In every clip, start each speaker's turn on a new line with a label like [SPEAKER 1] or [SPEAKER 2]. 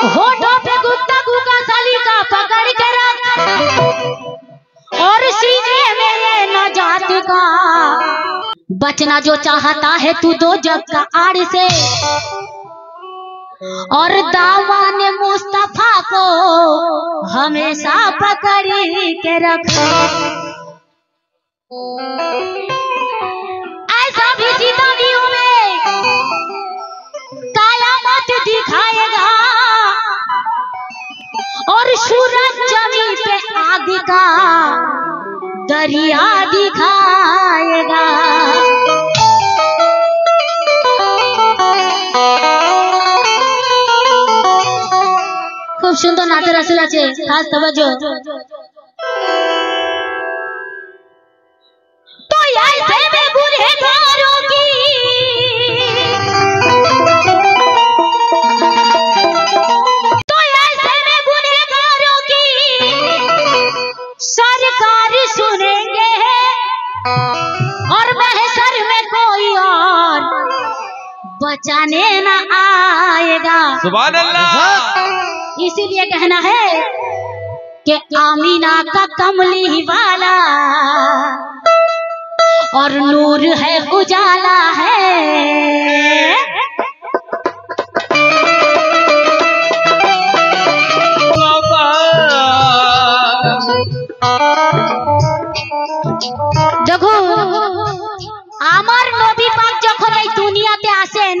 [SPEAKER 1] होठों पे गुप्ता गुगा साली का पकड़ के रख और सीने में ये नजात का। बचना जो चाहता है तू दो जग का आड़ से और दामन मुस्तफा को हमेशा पकड़ के रख। ऐसा भी जीता भी में कायामत दिखाएगा और सूरज जमीन पे आग का दरिया दिखाएगा। खूब सुंदर नाते रसूल আছে खास तवज्जो। तो ऐसे में गुनहगारों की सरकार सुनेंगे और महशर में कोई और बचाने न आएगा।
[SPEAKER 2] सुभान अल्लाह।
[SPEAKER 1] इसीलिए कहना है कि आमीना का कमली वाला और नूर है उजाला है। देखो আমার নবী পাক যখন এই দুনিয়াতে আসেন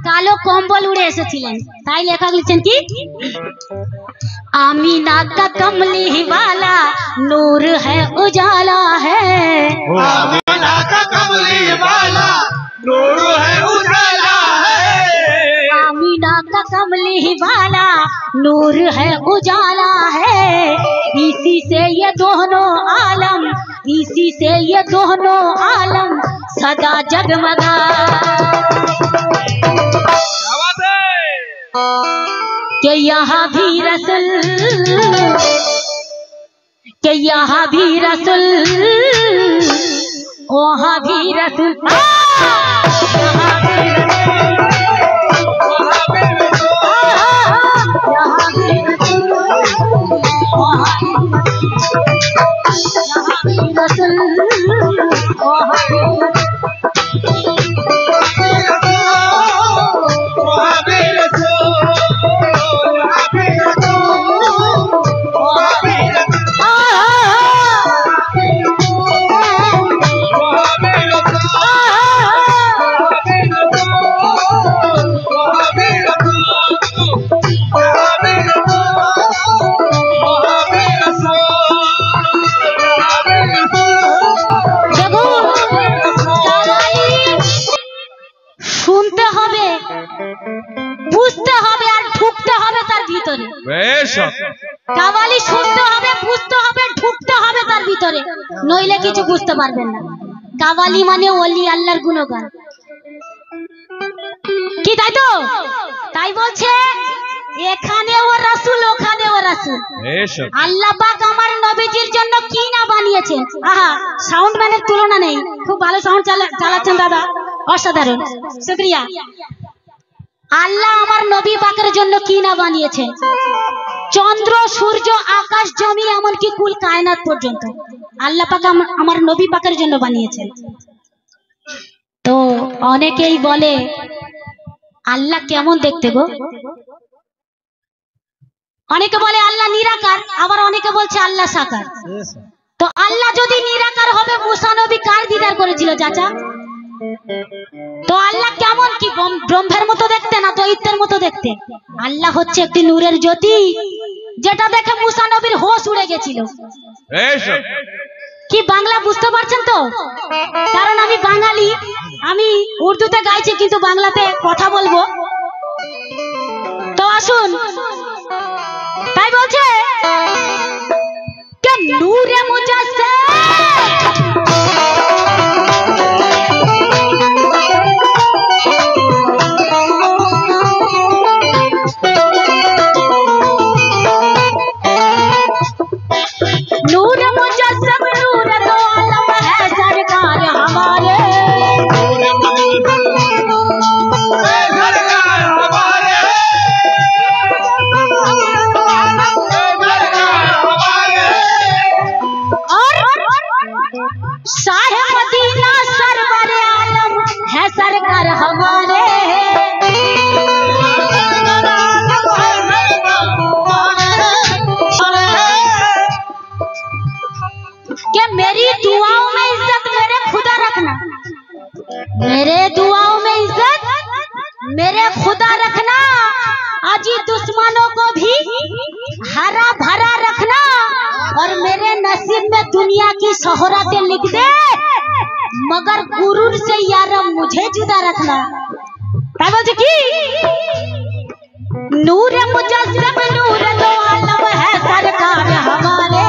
[SPEAKER 1] কালো কম্বল উড়ে এসেছিলেন, তাই লেখা লিখছেন কি आमीना का कमली वाला नूर है उजाला है।
[SPEAKER 2] आमीना का कमली वाला नूर है उजाला है।
[SPEAKER 1] आमीना का कमली वाला नूर है उजाला है। इसी से ये दोनों आलम, इसी से ये दोनों आलम सदा जगमगा। कि यहाँ भी रसूल, कि यहाँ भी रसूल, वहाँ भी रसूल, কাওয়ালি শুনতে হবে, বুঝতে হবে, ঢুকতে হবে তার ভিতরে, নইলে কিছু বুঝতে পারবেন না। কাওয়ালি মানে ওলি আল্লাহর গুণগান কি, তাই তো? তাই বলছে এখানে ও রাসূল, ওখানে ও রাসূল। আল্লাহ পাক আমার নবীজির জন্য কি না বানিয়েছেন। আহা, সাউন্ড ম্যানের তুলনা নেই, খুব ভালো সাউন্ড চালাচ্ছেন দাদা, অসাধারণ, শুকরিয়া। আল্লাহ আমার নবী পাকের জন্য কি না বানিয়েছেন। চন্দ্র, সূর্য, আকাশ, জমি, এমনকি কুল কায়নাত পর্যন্ত আল্লাহ পাক আমার নবী পাকের জন্য বানিয়েছেন। তো অনেকেই বলে আল্লাহ কেমন দেখতে গো, অনেকে বলে আল্লাহ নিরাকার, আবার অনেকে বলছে আল্লাহ সাকার। তো আল্লাহ যদি নিরাকার হবে, মুসা নবী কার দিদার করেছিল চাচা? তো আল্লাহ কেমন, কি ব্রহ্মের মতো দেখতে না দৈত্যের মতো দেখতে? আল্লাহ হচ্ছে একটি নূরের জ্যোতি, যেটা দেখে মুসা নবীর হোশ উড়ে গেছিল। কি বাংলা বুঝতে পারছেন তো? কারণ আমি বাঙালি, আমি উর্দুতে গাইছি কিন্তু বাংলাতে কথা বলবো, তো আসুন। তাই বলছে কে নূরে মুজাসসিম, नूर मुजस्सम नूर दो आलम है सरकार हमारे। दुश्मनों को भी हरा भरा रखना और मेरे नसीब में दुनिया की शोहरतें लिख दे, मगर गुरूर से यार मुझे जुदा रखना। क्या बोलते की नूर मुजस्सम नूर दो आलम है सरकार हमारे।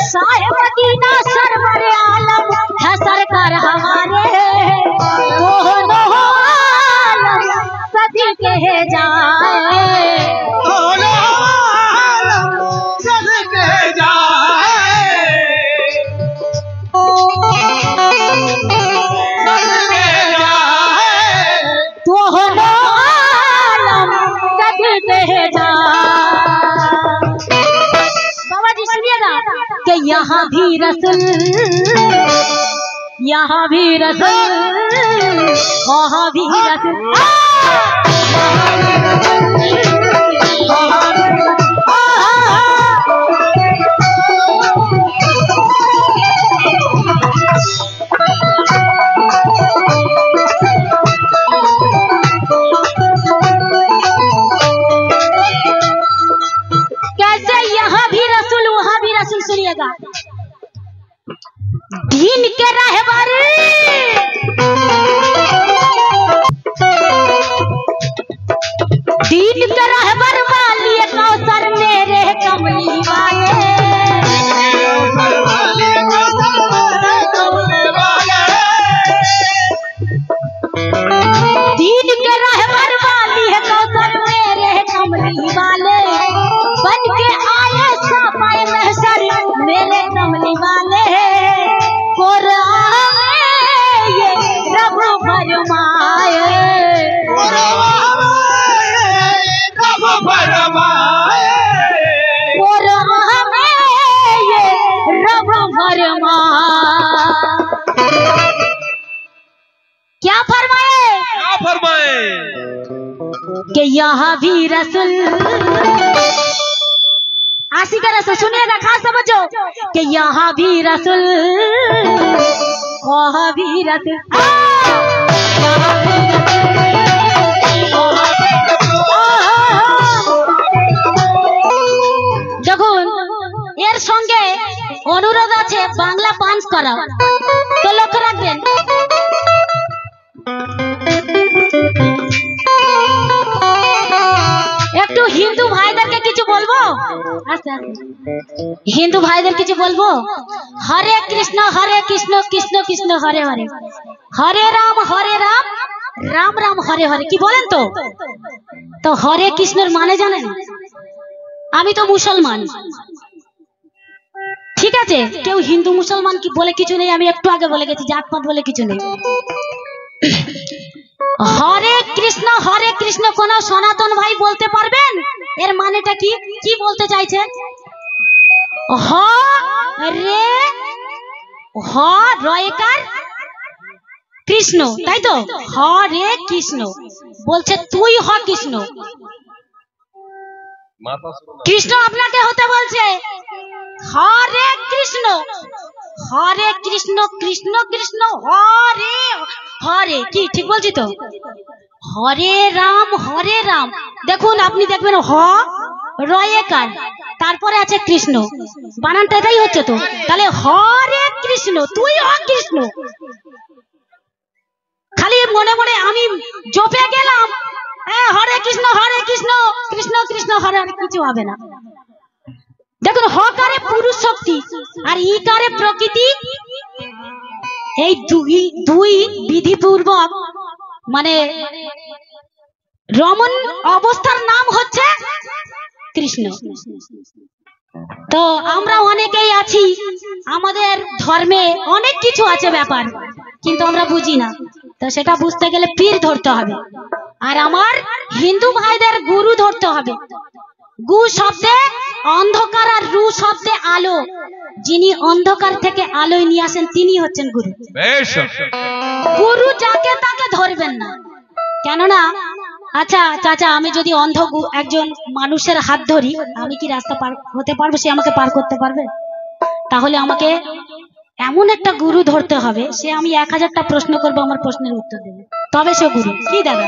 [SPEAKER 1] साहिब मदीना सरवर आलम है सरकार हमारे। दोनों आलम सदी कहे जाए,
[SPEAKER 2] दोनों आलम सदी कहे जाए,
[SPEAKER 1] दोनों आलम सदी कहे जाए। बाबा जी सुनिएगा कि यहाँ भी रसूल, यहाँ भी रसूल, वहाँ भी रसूल, कैसे यहाँ भी रसूल वहाँ भी रसूल। सुनिएगा दीन के रहबर, दीन के रहबर वाली कौसर मेरे कमली वाले, दीन के रहबर वाली है कौसर मेरे कमली वाले, बन के आए सापाए महशर मेरे कमली वाले। कुरान में ये रब फरमाए,
[SPEAKER 2] रब फरमाए,
[SPEAKER 1] कुरान में ये रब फरमाए। क्या फरमाए?
[SPEAKER 2] क्या फरमाए?
[SPEAKER 1] कि यहाँ भी रसूल, आशिक रसूल सुनिएगा खास समझो कि यहाँ भी रसूल, वहाँ भी रसूल, यहाँ भी দেখুন এর সঙ্গে অনুরোধ আছে বাংলা পাঞ্চ করা, তো লক্ষ্য রাখবেন। একটু হিন্দু ভাইদেরকে কিছু বলবো, আস্তে আস্তে হিন্দু ভাইদের কিছু বলবো। হরে কৃষ্ণ কৃষ্ণ কৃষ্ণ হরে হরে, হরে রাম রাম রাম হরে হরে। কি বলেন তো? তো হরে কৃষ্ণের মানে জানেন? আমি তো মুসলমান, ঠিক আছে, কেউ হিন্দু মুসলমান কি বলে কিছু নেই, আমি একটু আগে বলে গেছি জাতপাত বলে কিছু নেই। হরে কৃষ্ণ কোন সনাতন ভাই বলতে পারবেন এর মানেটা কি? কি বলতে চাইছেন? হ রয়কার কৃষ্ণ, তাই তো? হরে কৃষ্ণ বলছে তুই হ কৃষ্ণ, কৃষ্ণ আপনাকে হতে বলছে। হরে কৃষ্ণ কৃষ্ণ কৃষ্ণ হরে হরে, কি ঠিক বলছি তো? হরে রাম, দেখুন আপনি দেখবেন হ রয়েকার তারপরে আছে কৃষ্ণ, বানানটা এটাই হচ্ছে তো। তাহলে হরে কৃষ্ণ তুই হ কৃষ্ণ, খালি মনে মনে আমি জপে গেলাম হরে কৃষ্ণ কৃষ্ণ কৃষ্ণ হরে হরে, কিছু হবে না। দেখুন হকারে পুরুষ শক্তি আর ইকারে প্রকৃতি, এই দুই বিধিপূর্বক মানে রমন অবস্থার নাম হচ্ছে কৃষ্ণ। তো আমরা অনেকেই আছি, আমাদের ধর্মে অনেক কিছু আছে ব্যাপার, কিন্তু আমরা বুঝি না। তো সেটা বুঝতে গেলে পীর ধরতে হবে, আর আমার হিন্দু ভাইদের গুরু ধরতে হবে। গু শব্দে অন্ধকার আর রু শব্দে আলো, যিনি অন্ধকার থেকে আলোয় নিয়ে আসেন তিনি হচ্ছেন গুরু। গুরু যাকে তাকে ধরবেন না, কেননা আচ্ছা চাচা আমি যদি অন্ধ একজন মানুষের হাত ধরি, আমি কি রাস্তা পার হতে পারবো? সে আমাকে পার করতে পারবে? তাহলে আমাকে এমন একটা গুরু ধরতে হবে, সে আমি 1000টা প্রশ্ন করবো, আমার প্রশ্নের উত্তর দেবে, তবে সে গুরু। কি দাদা?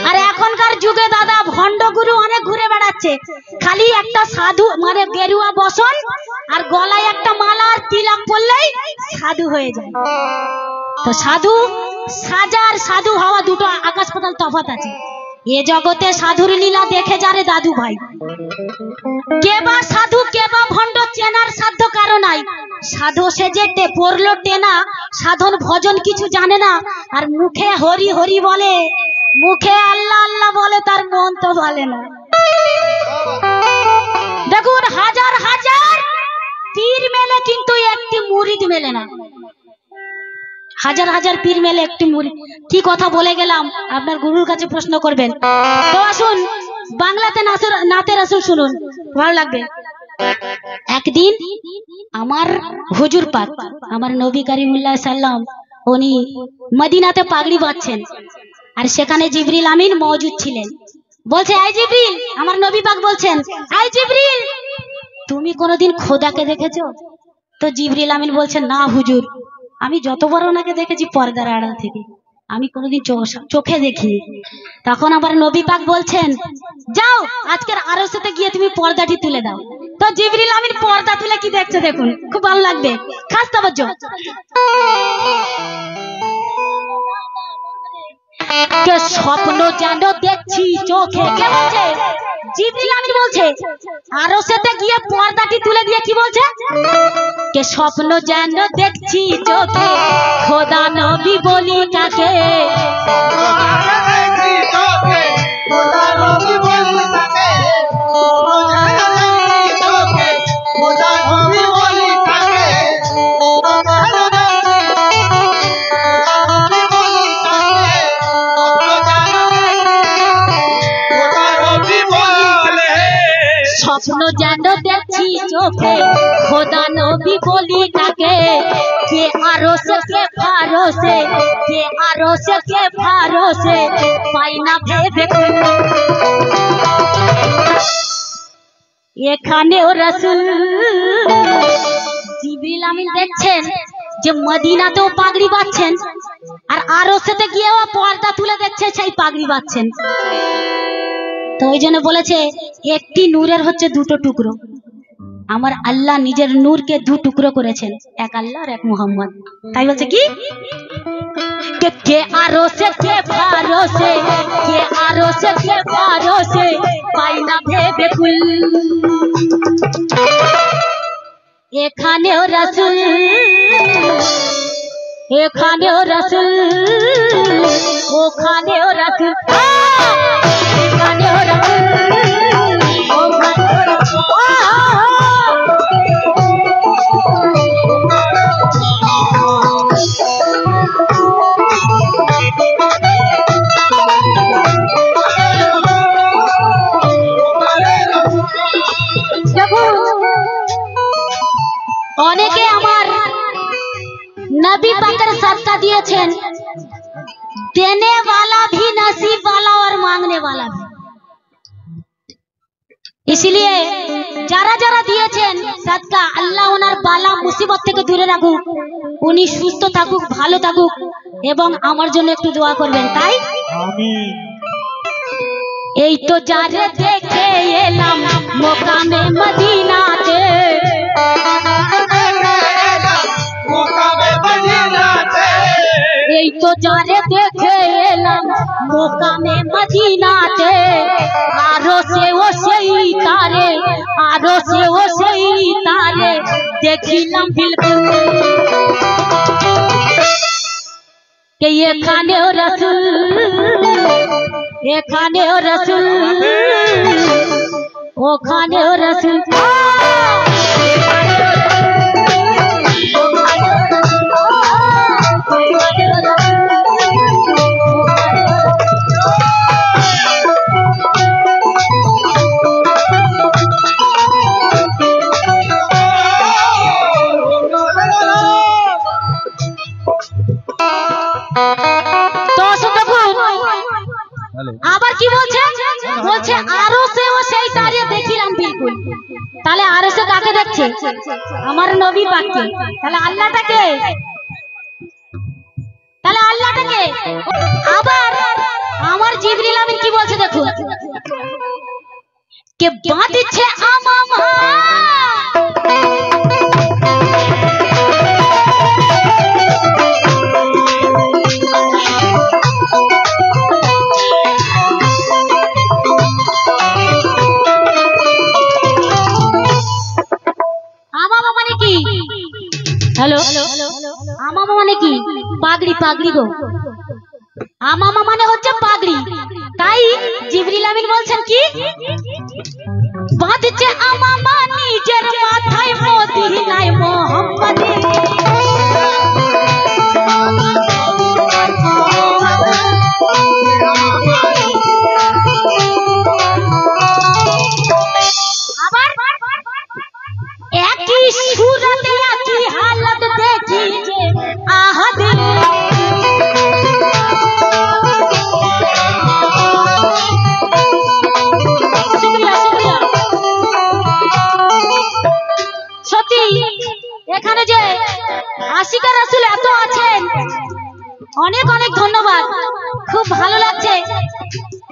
[SPEAKER 1] আর এখনকার যুগে দাদা ভণ্ড গুরু অনেক ঘুরে বেড়াচ্ছে, খালি একটা সাধু মানে গেরুয়া বসন আর গলায় একটা মালা আর তিলক পরলেই সাধু হয়ে যায়। তো সাধু সাজার সাধু হওয়া দুটো আকাশ পাতাল তফাৎ আছে। এ জগতে সাধুর লীলা দেখে যারে দাদু ভাই, কে বা সাধু কে বা ভণ্ড চেনার সাধ্য কারো নাই। সাধু সেজে পড়লো টেনা, সাধন ভজন কিছু জানে না, আর মুখে হরি হরি বলে, মুখে আল্লাহ আল্লাহ বলে, তার মন তো বলে না। দেখুন হাজার হাজার পীর মেলে কিন্তু একটি মুরিদ মেলে না। হাজার হাজার পীর মেলে একটি মুরিদ। কি কথা বলে গেলাম, আপনার গুরুর কাছে প্রশ্ন করবেন। তো আসুন বাংলাতে নাতে রাসূল শুনুন, ভালো লাগবে। একদিন আমার হুজুর পাক, আমার নবী কারিমুল্লাহ সাল্লাম, উনি মদিনাতে পাগড়ি বাঁধছেন, আর সেখানে জিবরিল আমিন মওজুদ ছিলেন। বলছে, আই জিবরিল, আমার নবী পাক বলছেন, আই জিবরিল, তুমি কোনোদিন খোদাকে দেখেছো? তো জিবরিল আমিন বলছেন, না হুজুর, আমি যতবার ওনাকে দেখেছি পর্দার আড়াল থেকে, আমি কোনোদিন চোখে দেখিনি। তখন আবার নবী পাক বলছেন, যাও আজকের আরশেতে গিয়ে তুমি পর্দাটি তুলে দাও। তো জিবরিল আমিন পর্দা তুলে কি দেখছে দেখুন, খুব ভালো লাগবে, খাস তাওয়াজ্জু। কে স্বপ্ন যেন দেখছি চোখে, কে বলছে? জিবরিল আমিন বলছে, আরশেতে গিয়ে পর্দাটি তুলে দিয়ে কি বলছে? কে স্বপ্ন যেন দেখছি চোখে, খোদা নবী বলি কাকে, স্বপ্ন যেন দেখছি চোখে, খোদা নবী বলি কাকে, কে আরশে কে ফারশে, কে আরশে কে ফারশে, পাই না ভেবে এখানেও রাসূল। জিবরিল আমিন দেখছেন যে মদিনাতেও পাগড়ি বাঁধছেন, আর আরশেতে গিয়েও পর্দা তুলে দেখছে সেই পাগড়ি বাঁধছেন। তো ওই জন্য বলেছে, একটি নূরের হচ্ছে দুটো টুকরো। আমার আল্লাহ নিজের নূরকে দু টুকরো করেছেন, এক আল্লাহ আর এক মুহাম্মদ। তাই বলছে কি, কে আরশে কে ফারশে, কে আরশে কে ফারশে, পাই না ভেবে কুল। এখানেও রাসূল, এখানেও রাসূল, ওখানেও রাসূল, এখানেও রাসূল, ওখানেও রাসূল। অনেকে আমার নবী পাকের সদকা দিয়েছেন, देने वाला भी नसीब वाला और मांगने वाला भी। इसलिए যারা যারা দিয়েছেন সদকা, আল্লাহ ওনার বালা মুসিবত থেকে দূরে রাখুক, উনি সুস্থ থাকুক, ভালো থাকুক, এবং আমার জন্য একটু দোয়া করবেন। তাই আমিন। এই তো যারে দেখে এলাম মোকামে মদিনাতে, এই তো যারে দেখে এলাম মোকামে মদিনাতে, আরো সে ও সেই তারে, আরো সে ও সেই তারে দেখিলাম বিলকুল, কে এখানেও রাসূল, এখানেও রাসূল, ওখানেও রাসূল, আবার কি বলছে? বলছে আরো সে ও সেই তারে দেখিলাম বিলকুল। তাহলে আরো সে কাকে দেখছে? আমার নবী পাককে। তাহলে আল্লাহটাকে আবার আমার জিবরিল আমিন কি বলছে দেখুন, কে বাঁধছে আমামা আমামা মানে কি? পাগড়ি, পাগড়ি গো। আমামা মানে হচ্ছে পাগড়ি। তাই জিবরিল আমিন বলছেন কি, বাঁধছে আমামা নিজের মাথায় মদিনায় মোহাম্মদী। আবার একই সুরতে একই হালত দেখি যে আহাদে সত্যি এখানে যে আশিকা রাসূল এত আছেন, অনেক অনেক ধন্যবাদ, খুব ভালো লাগছে।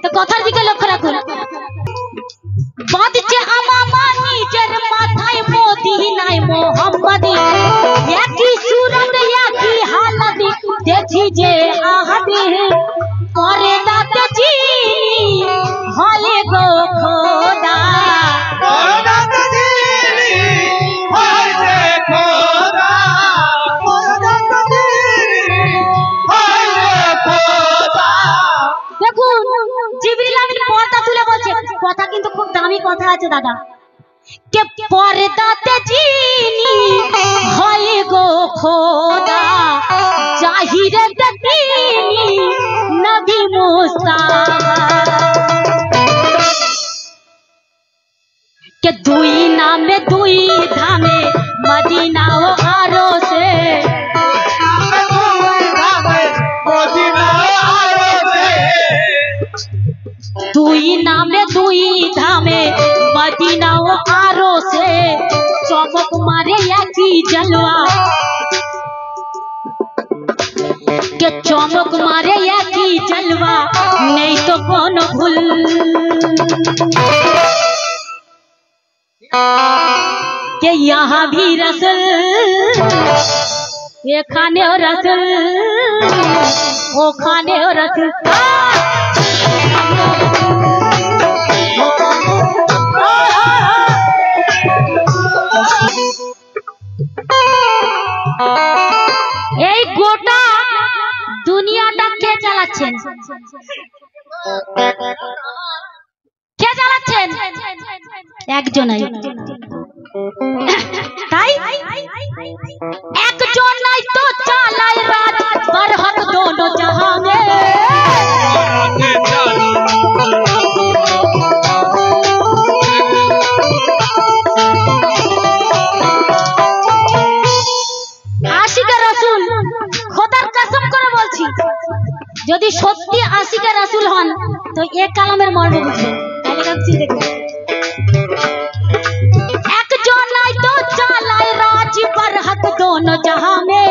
[SPEAKER 1] তো কথার দিকে লক্ষ্য রাখুন, বাঁধছে আমামা নিজের মাথায় মদিনায় মোহাম্মদী, একই সুরত একই হালত দেখি যে আহাদে, করে দাতে চিনি হয় গো খোদা,
[SPEAKER 2] করে দাতে চিনি হয় রে খোদা, করে দাতে চিনি হয় রে খোদা।
[SPEAKER 1] দেখুন জিবরিল আমিন পর্দা তুলে বলছে, কথা কিন্তু খুব দামি কথা আছে দাদা, কে পর্দাতে চিনি হয় গো খোদা, জাহিরে তিনি নবী মুস্তাফা, কে দুই নামে দুই ধামে মদিনা ও আরশে, দুই নামে দুই ধামে মদিনা ও আরশে, চমক মারে একই জলওয়া, কে চমক मारे একই জলवा, नहीं तो कौन भूल, के यहाँ भी रसूल, ये खाने और रसूल, वो खाने और रसूल। এই গোটা দুনিয়াটা কে চালাচ্ছেন? কে চালাচ্ছেন? একজনই। তাই একজনই তো চালায় রাত বরহক দোনো জাহাं में, আশিকা রাসূল খোদার কসম করে বলছি, যদি সত্যি আশিকা রাসূল হন তো এক কালামের মর্ম বুঝবেন। তাহলে কাছে দেখুন, একজনই তো চালায় রাজ বরহক দোনো জাহাं में,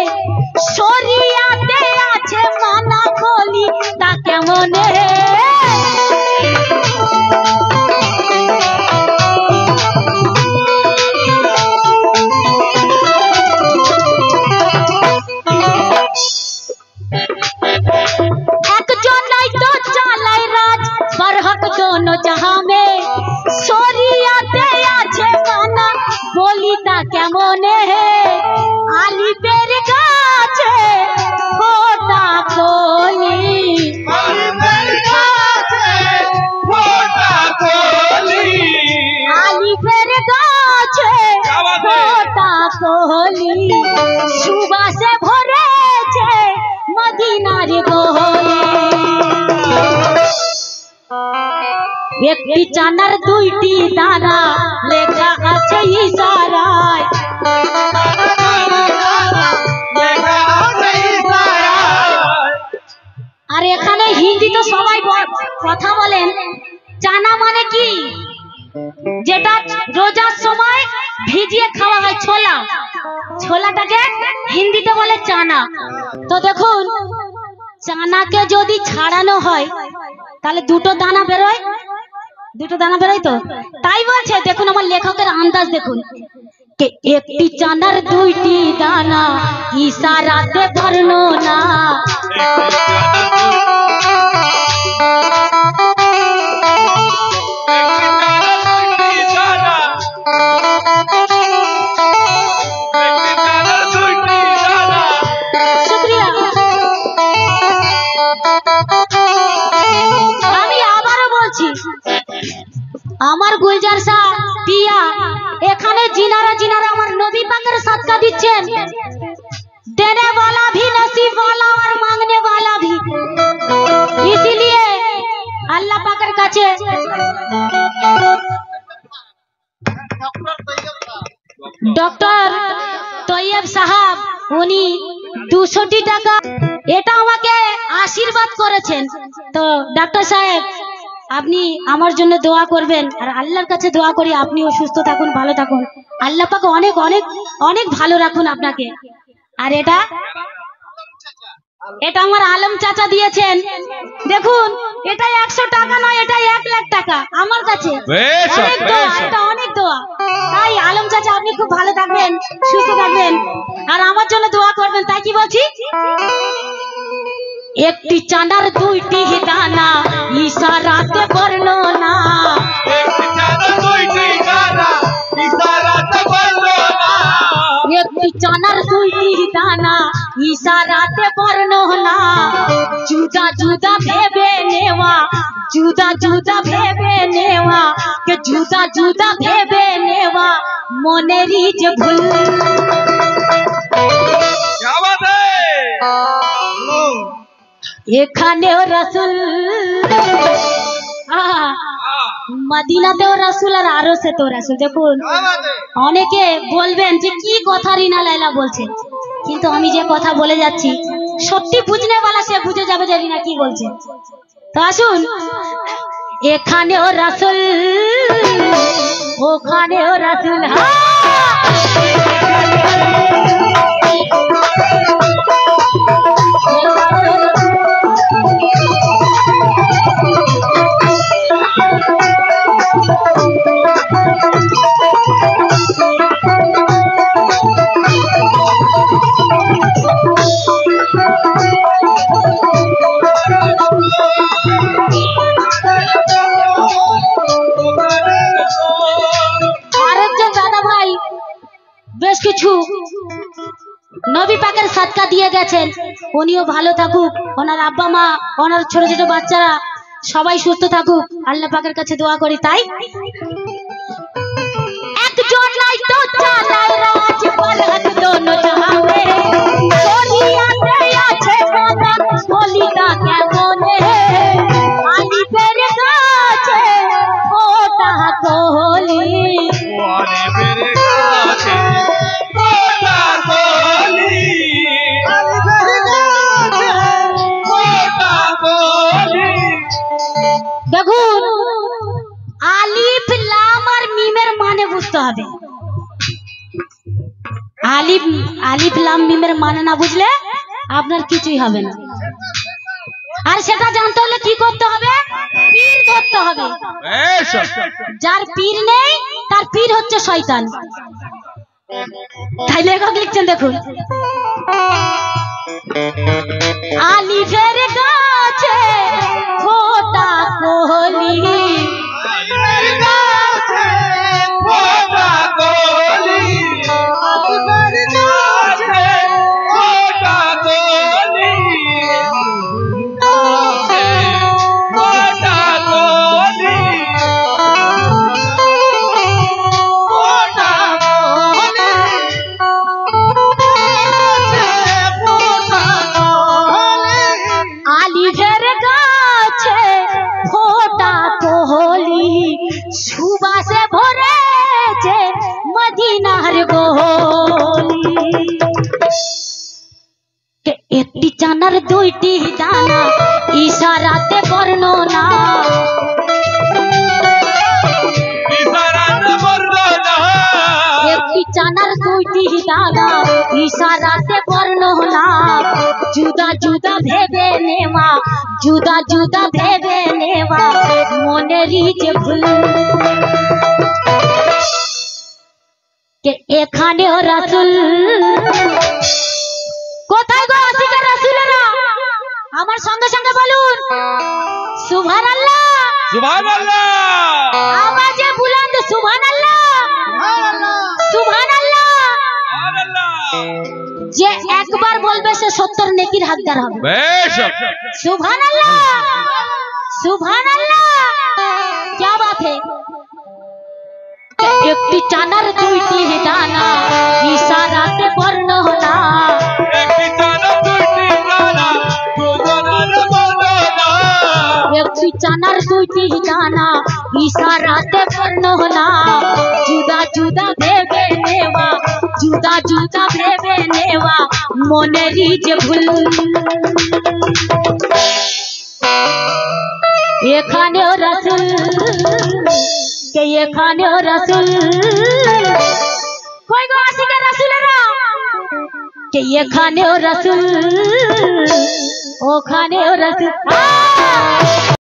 [SPEAKER 1] শরিয়াতে আছে মানা বলি তা কেমনে, একজনই তো চালায় রাজ বরহক দোনো জাহাं में, শরিয়াতে আছে মানা বলি তা কেমনে, আলিফের গাছে ফোটা কলি,
[SPEAKER 2] আলিফের গাছে ফোটা কলি,
[SPEAKER 1] আলিফের গাছে ফোটা কলি, সুবাসে ভরেছে মদিনার গলি, একটি চানার দুইটি দানা লেখা আছে ইশারায়, আর এখানে হিন্দি তো সবাই কথা বলেন, চানা মানে কি? যেটা রোজার সময় ভিজিয়ে খাওয়া হয় হিন্দিতে বলে চানা। তো দেখুন, চানাকে যদি ছাড়ানো হয় তাহলে দুটো দানা বেরোয়, দুটো দানা বেরোয়। তো তাই বলছে, দেখুন আমার লেখকের আন্দাজ দেখুন, কে একটি চানার দুইটি দানা ইশারাতে বর্ণনা। আমি আবারও বলছি, আমার গুলজার শাহ পিয়া এখানে জিনারা জিনারা আমার নবী পাকের সদকা দিচ্ছেন। देने वाला भी नसीब वाला और मांगने वाला भी, इसीलिए अल्लाह पाकर काছে ডক্টর তৈয়ব সাহাব উনি 200 টাকা এটা আমাকে আশীর্বাদ করেছেন। তো ডক্টর সাহেব আপনি আমার জন্য দোয়া করবেন, আর আল্লাহর কাছে দোয়া করি আপনিও সুস্থ থাকুন, ভালো থাকুন, আল্লাহ পাক অনেক অনেক অনেক ভালো রাখুন আপনাকে। আর এটা এটা আমার আলম চাচা দিয়েছেন। দেখুন এটা 100 টাকা নয়, এটা 1 লাখ টাকা আমার কাছে। অনেক দোয়া, এটা অনেক দোয়া। তাই আলম চাচা আপনি খুব ভালো থাকবেন, সুস্থ থাকবেন, আর আমার জন্য দোয়া করবেন। তাই কি বলছি, একটি চাঁদার দুইটি দানা ইশারাতে বর্ণনা, একটি চাঁদার দুইটি দানা ইশারাতে বর্ণনা, জুদা জুদা ভেবে নেওয়া, জুদা জুদা ভেবে নেওয়া, কে জুদা জুদা ভেবে নেওয়া মনেরই যে ভুল। এখানেও রাসূল, মদিনাতেও রাসূল আর আরশেতেও রাসূল। দেখুন অনেকে বলবেন যে কি কথা রিনা লাইলা বলছে, কিন্তু আমি যে কথা বলে যাচ্ছি সত্যি বুঝনে वाला সে বুঝে যাবে যে রিনা কি বলছে। তো আসুন, এখানেও রাসূল ওখানেও রাসূল, বেশ কিছু নবী পাকের সদকা দিয়ে গেছেন, উনিও ভালো থাকুক, ওনার আব্বা মা, ওনার ছোট ছোট বাচ্চারা সবাই সুস্থ থাকুক, আল্লাহ পাকের কাছে দোয়া করি। তাই একজন নাই তো চালায় রাজ পরহত দোনো জাহানে, দুনিয়াতে আছে বাবা বলিদা কেমনে, আলিফের কাছে ওটা কোহলি, আলিফের কাছে ওটা কোহলি, আলিফের কাছে ওটা কোহলি। দেখুন আলিফ লাম আর মিমের মানে বুঝতে হবে। আলিফ লাম মিমের মানে না বুঝলে আপনার কিছুই হবে না। আর সেটা জানতে হলে কি করতে হবে, পীর ধরতে হবে। যার পীর নেই তার পীর হচ্ছে শয়তান। তাই লেখক লিখছেন, দেখুন আলিফের কাছে ফোটা কোহলি, আলিফের কাছে ফোটা কোহলি, আলিফের কাছে ফোটা কোহলি, ফোটা কোহলি, ফোটা আলিফের কাছে ফোটা কোহলি, সুবাসে ভরেছে মদিনার গলি, একটি চানার দুইটি দানা ইশারাতে বর্ণনা, একটি চানার দুইটি দানা ইশারাতে বর্ণনা জুদা জুদা ভেবে নেওয়া জুদা জুদা ভেবে নেওয়া মনেরই যে ভুল কে এখানেও রাসূল কোথায় গো আশিক রাসূলেরা আমার সঙ্গে সঙ্গে বলুন সুবহানাল্লাহ
[SPEAKER 2] সুবহানাল্লাহ
[SPEAKER 1] আওয়াজে বুলন্দ সুবহানাল্লাহ সুবহানাল্লাহ
[SPEAKER 2] সুবহানাল্লাহ
[SPEAKER 1] যে একবার বলবে সে 70 নেকির হকদার হবে
[SPEAKER 2] বেশ
[SPEAKER 1] সুবহানাল্লাহ সুবহানাল্লাহ কি বাত है একটি চানার দুইটি দানা ইশারাতে বর্ণনা
[SPEAKER 2] একটি চানা দুইটি দানা দুজনের বর্ণনা
[SPEAKER 1] একটি চানার দুইটি দানা ইশারাতে বর্ণনা জুদা জুদা ভেবে নেওয়া জুদা জুদা ভেবে নেওয়া মনেরই যে ভুল এখানেও রাসূল কে এখানেও রাসূল কই গো আশিক রাসূলেরা কে এখানেও রাসূল ওখানেও রাসূল